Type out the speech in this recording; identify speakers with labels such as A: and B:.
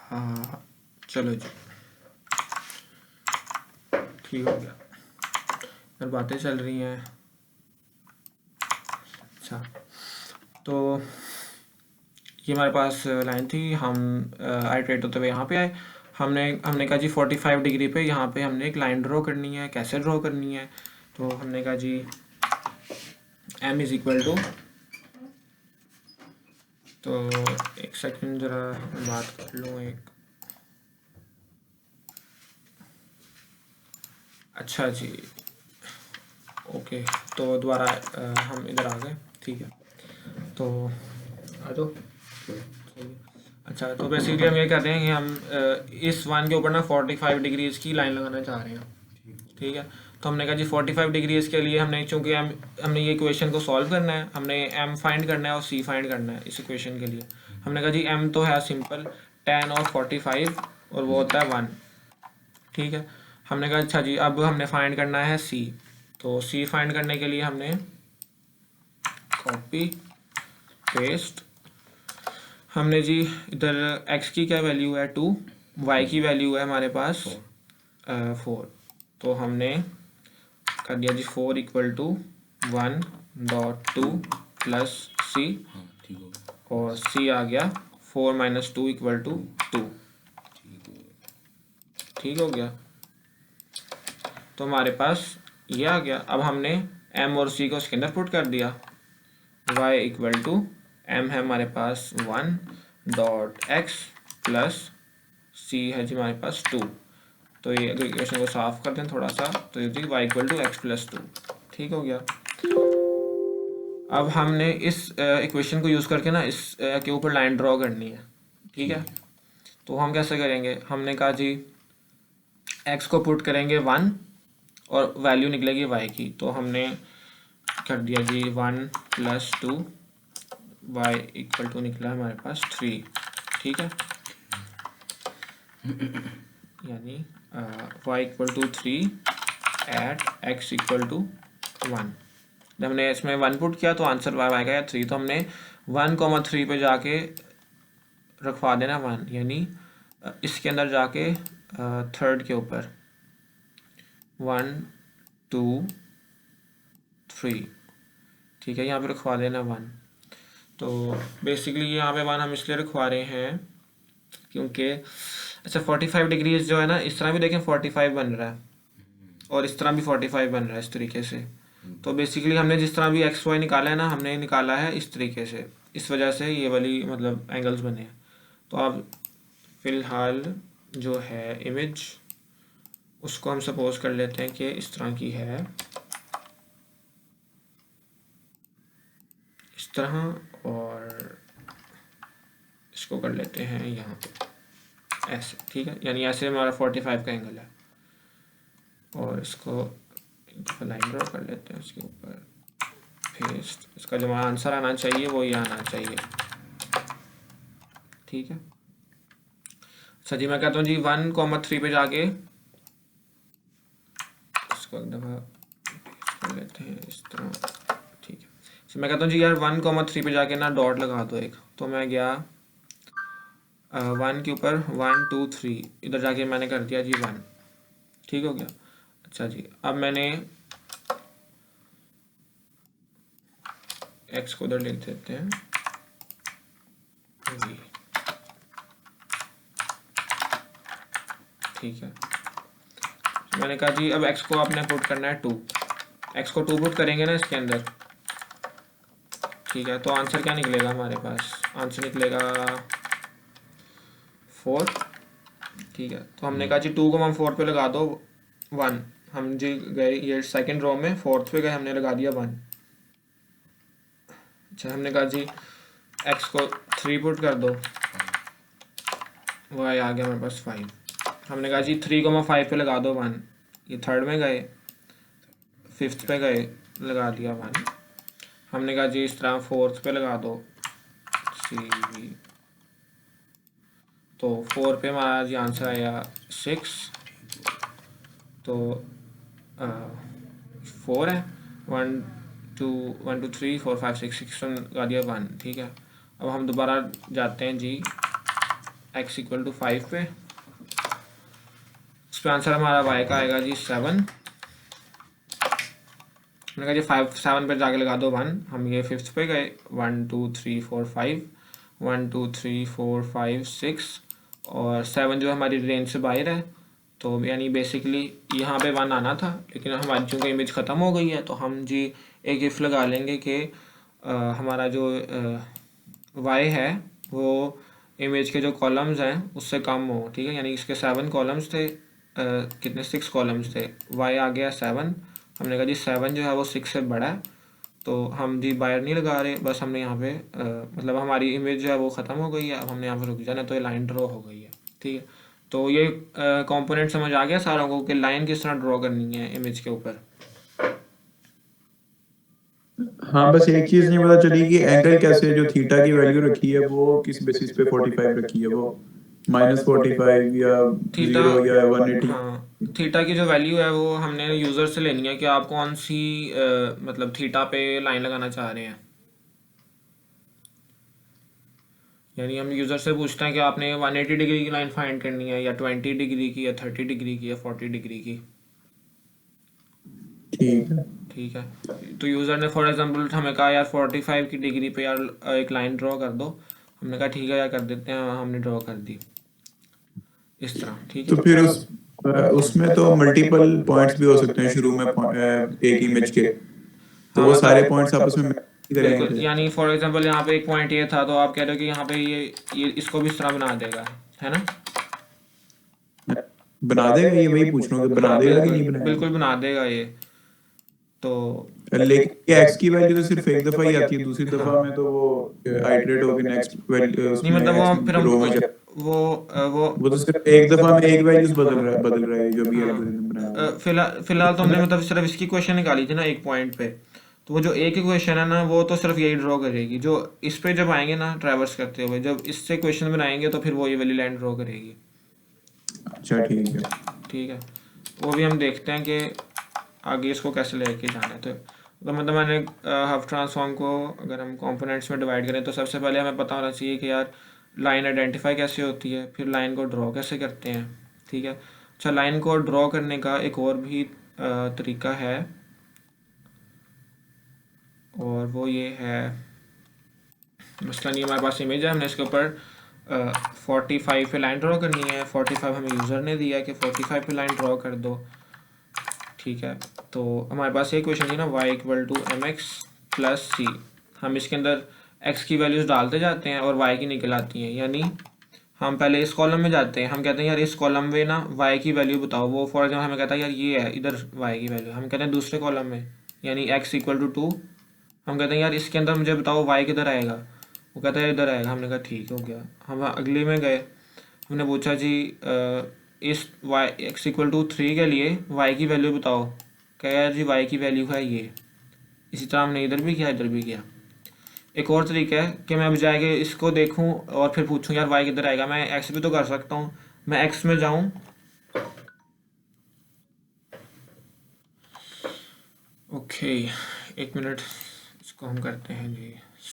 A: हाँ चलो जी, ठीक हो गया। फिर बातें चल रही हैं। अच्छा, तो ये हमारे पास लाइन थी। हम आइटरेट होते हुए यहाँ पे आए। हमने कहा जी 45 डिग्री पे यहाँ पे हमने एक लाइन ड्रॉ करनी है। कैसे ड्रॉ करनी है? तो हमने कहा जी m इज इक्वल टू, तो एक सेकंड ज़रा बात कर लूँ एक। अच्छा जी, ओके, तो दोबारा हम इधर आ गए, ठीक है। तो आ जाओ। अच्छा, तो बेसिकली हम ये कहते हैं कि हम इस वन के ऊपर ना 45 डिग्रीज़ की लाइन लगाना चाह रहे हैं, ठीक है। तो हमने कहा जी 45 डिग्रीज़ के लिए हमने, चूँकि हमने ये इक्वेशन को सॉल्व करना है, हमने m फाइंड करना है और c फाइंड करना है इस इक्वेशन के लिए। हमने कहा जी m तो है सिंपल tan ऑफ 45 और वो होता है 1, ठीक है। हमने कहा अच्छा जी अब हमने फाइंड करना है c। तो c फाइंड करने के लिए हमने कॉपी पेस्ट, हमने जी इधर x की क्या वैल्यू है 2, y की वैल्यू है हमारे पास 4। तो हमने कर दिया जी 4 इक्वल टू 1.2 प्लस सी, और c आ गया 4 माइनस 2 इक्वल टू 2, ठीक हो गया। तो हमारे पास ये आ गया। अब हमने m और c को उसके अंदर पुट कर दिया। y इक्वल टू m है हमारे पास 1.x प्लस c है जी हमारे पास 2। तो ये अगर इक्वेशन को साफ कर दें थोड़ा सा, तो ये y equal to x plus 2, ठीक हो गया। अब हमने इस इक्वेशन को यूज़ करके ना इस के ऊपर लाइन ड्रॉ करनी है, ठीक है। तो हम कैसे करेंगे? हमने कहा जी x को पुट करेंगे 1 और वैल्यू निकलेगी y की। तो हमने कर दिया जी 1 प्लस 2, y इक्वल टू निकला हमारे पास 3, ठीक है। यानी y equal to 3 at x equal to 1। जब हमने इसमें 1 पुट किया तो आंसर y आएगा या 3। तो हमने 1,3 पे जाके रखवा देना 1, यानी इसके अंदर जाके थर्ड के ऊपर 1 2 3, ठीक है, यहाँ पे रखवा देना 1। तो बेसिकली यहाँ पे 1 हम इसलिए रखवा रहे हैं क्योंकि अच्छा 45 डिग्रीज जो है ना, इस तरह भी देखें 45 बन रहा है और इस तरह भी 45 बन रहा है इस तरीके से। तो बेसिकली हमने जिस तरह भी एक्स वाई निकाला है ना, हमने निकाला है इस तरीके से, इस वजह से ये वाली मतलब एंगल्स बने हैं। तो अब फ़िलहाल जो है इमेज, उसको हम सपोज कर लेते हैं कि इस तरह की है, इस तरह, और इसको कर लेते हैं यहाँ पे ऐसे, ठीक है। यानी ऐसे हमारा 45 का एंगल है, और इसको लाइन ड्रॉ कर लेते हैं उसके ऊपर पेस्ट। इसका जो हमारा आंसर आना चाहिए वो ये आना चाहिए, ठीक है। अच्छा जी, मैं कहता हूँ जी 1,3 पे जाके इसको एक दफ़ा कर लेते हैं इस तरह, ठीक है। तो मैं कहता हूँ जी यार 1,3 पे जाके ना डॉट लगा दो एक। तो मैं गया 1 के ऊपर 1 2 3, इधर जाके मैंने कर दिया जी 1, ठीक हो गया। अच्छा जी, अब मैंने x को उधर लिख देते हैं जी, ठीक है। मैंने कहा जी अब x को आपने पुट करना है 2, x को 2 पुट करेंगे ना इसके अंदर, ठीक है। तो आंसर क्या निकलेगा हमारे पास? आंसर निकलेगा 4, ठीक है। तो हमने कहा जी 2 को हम 4 पे लगा दो 1, हम जी गए ये सेकंड रो में 4th पे गए, हमने लगा दिया 1। अच्छा, हमने कहा जी x को 3 पुट कर दो, y आ गया हमारे पास 5। हमने कहा जी 3,5 पे लगा दो 1, ये थर्ड में गए, 5th पे गए, लगा दिया 1। हमने कहा जी इस तरह 4th पे लगा दो CV, तो 4 पे हमारा जी आंसर आया 6। तो 4 है, 1 2 3 4 5 6 6 लगा दिया 1, ठीक है। अब हम दोबारा जाते हैं जी x इक्वल टू 5 पे। इस पर आंसर हमारा y का आएगा जी 7। मैंने कहा जी 5 7 पे जाके लगा दो 1, हम ये 5th पे गए। 1 2 3 4 5, 1 2 3 4 5 6 और 7 जो हमारी रेंज से बाहर है, तो यानी बेसिकली यहाँ पे 1 आना था, लेकिन हमारी चूँकि इमेज ख़त्म हो गई है तो हम जी एक इफ़ लगा लेंगे कि हमारा जो y है वो इमेज के जो कॉलम्स हैं उससे कम हो। ठीक है, यानी इसके 7 कॉलम्स थे, कितने 6 कॉलम्स थे, y आ गया 7। हमने कहा जी 7 जो है वो 6 से बड़ा है, तो हम जी बाहर नहीं लगा रहे, बस हमने यहाँ पे मतलब हमारी इमेज जो है वो ख़त्म हो गई है। अब हमने यहाँ पे रुक जाना, तो ये लाइन ड्रॉ हो गई है। ठीक है, तो ये कंपोनेंट समझ आ गया सारों को कि लाइन किस तरह ड्रॉ करनी है इमेज के ऊपर।
B: हाँ, बस एक चीज नहीं पता चली कि एंगल कैसे, जो थीटा की वैल्यू रखी है वो किस बेसिस पे 45 रखी है, वो -45 या
A: थीटा,
B: 0 या 180।
A: हाँ, थीटा की जो वैल्यू है वो हमने यूज़र से लेनी है कि आप कौन सी मतलब थीटा पे लाइन लगाना चाह रहे हैं। यानी हम यूज़र से पूछते हैं कि आपने 180 डिग्री की लाइन फाइंड करनी है या 20 डिग्री की या 30 डिग्री की या 40 डिग्री की।
B: ठीक है।
A: ठीक है, तो यूज़र ने फॉर एग्जांपल हमें कहा यार 45 की डिग्री पे यार एक लाइन ड्रॉ कर दो। हमने कहा ठीक है यार कर देते हैं, हमने ड्रॉ कर दी इस तरह। ठीक
B: तो
A: है,
B: फिर उसमें तो मल्टीपल पॉइंट्स भी हो सकते हैं शुरू में एक इमेज के, तो
A: हाँ
B: वो सारे
A: मतलब
B: पॉइंट्स आपस में match करेंगे
A: बिल्कुल,
B: फिर।
A: यानी फॉर एग्जांपल यहाँ पे एक पॉइंट ये था, तो आप कह रहे हो कि यहाँ पे ये इसको भी इस तरह बना देगा, है ना।
B: बना देगा, ये वही पूछ रहा हूँ कि बना
A: हाँ
B: देगा कि
A: बिल्कुल
B: नहीं बनाएगा।
A: बिल्कुल बना देगा ये। तो
B: लेकिन एक्स की वैल्यू तो सिर्फ एक दफा ही आती है, दूसरी दफा में तो वो आइटरेट होकर नेक्स्ट वैल्यू
A: नहीं
B: उसमें
A: मतलब वो
B: एक्स
A: फिर हम
B: रो में चला,
A: वो
B: वो तो सिर्फ एक दफा में एक वैल्यूज बदल रहा है जो भी
A: हाँ
B: एल्गोरिथम बनाया हुआ
A: फिलहाल तो हमने मतलब सिर्फ इसकी क्वेश्चन निकाली थी ना एक पॉइंट पे। तो वो जो एक ही क्वेश्चन है ना वो तो सिर्फ यही ड्रॉ करेगी। जो इस पे जब आएंगे ना ट्रैवर्स करते हुए, जब इससे क्वेश्चन बनाएंगे तो फिर वो ये वाली लाइन ड्रॉ करेगी।
B: है। अच्छा ठीक है।
A: ठीक है, वो भी हम देखते हैं कि आगे इसको कैसे लेके जाना है। तो मतलब मैंने हाफ ट्रांसफॉर्म को अगर हम कंपोनेंट्स में डिवाइड करें तो सबसे पहले हमें पता होना चाहिए कि यार लाइन आइडेंटिफाई कैसे होती है, फिर लाइन को ड्रॉ कैसे करते हैं। ठीक है, अच्छा, लाइन को ड्रॉ करने का एक और भी तरीका है, और वो ये है, मसलन ये हमारे पास इमेज है, हमने इसके ऊपर 45 पे लाइन ड्रॉ करनी है। 45 हमें यूज़र ने दिया कि 45 पे लाइन ड्रॉ कर दो। ठीक है, तो हमारे पास ये क्वेश्चन थी ना, y equal to m x plus c. हम इसके अंदर x की वैल्यूज़ डालते जाते हैं और y की निकल आती हैं। यानी हम पहले इस कॉलम में जाते हैं, हम कहते हैं यार इस कॉलम में ना y की वैल्यू बताओ। वो फॉर एग्जाम्पल हमें कहता है यार ये है इधर y की वैल्यू। हम कहते हैं दूसरे कॉलम में, यानी x इक्वल टू 2, हम कहते हैं यार इसके अंदर मुझे बताओ y किधर आएगा। वो कहता है इधर आएगा। हमने कहा ठीक हो गया। हम अगले में गए, हमने पूछा जी इस y x इक्वल टू 3 के लिए y की वैल्यू बताओ। क्या यार जी y की वैल्यू है ये। इसी तरह हमने इधर भी किया, इधर भी किया। एक और तरीका है कि मैं बजाय के इसको देखूं और फिर पूछूं यार y किधर आएगा, मैं x भी तो कर सकता हूं। मैं x में जाऊं, ओके, एक मिनट, इसको हम करते हैं जी।